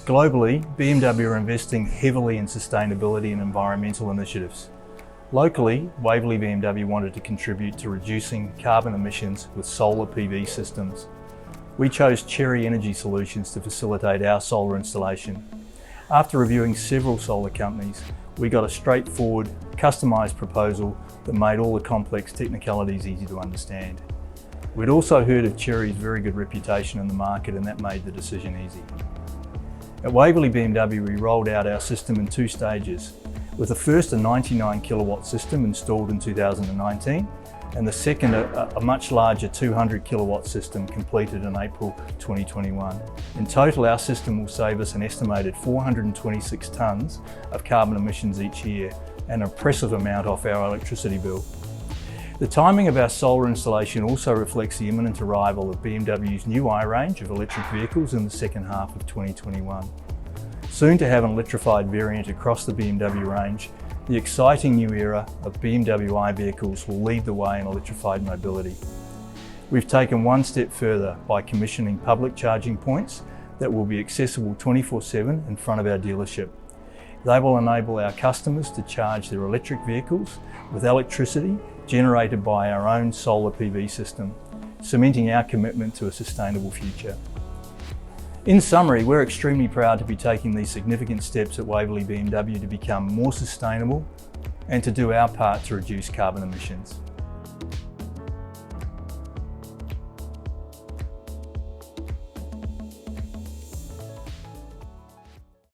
Globally, BMW are investing heavily in sustainability and environmental initiatives. Locally, Waverley BMW wanted to contribute to reducing carbon emissions with solar PV systems. We chose Cherry Energy Solutions to facilitate our solar installation. After reviewing several solar companies, we got a straightforward, customised proposal that made all the complex technicalities easy to understand. We'd also heard of Cherry's very good reputation in the market, and that made the decision easy. At Waverley BMW, we rolled out our system in 2 stages, with the first a 99 kilowatt system installed in 2019, and the second a much larger 200 kilowatt system completed in April 2021. In total, our system will save us an estimated 426 tonnes of carbon emissions each year, an impressive amount off our electricity bill. The timing of our solar installation also reflects the imminent arrival of BMW's new I range of electric vehicles in the second half of 2021. Soon to have an electrified variant across the BMW range, the exciting new era of BMW i vehicles will lead the way in electrified mobility. We've taken one step further by commissioning public charging points that will be accessible 24/7 in front of our dealership. They will enable our customers to charge their electric vehicles with electricity generated by our own solar PV system, cementing our commitment to a sustainable future. In summary, we're extremely proud to be taking these significant steps at Waverley BMW to become more sustainable and to do our part to reduce carbon emissions.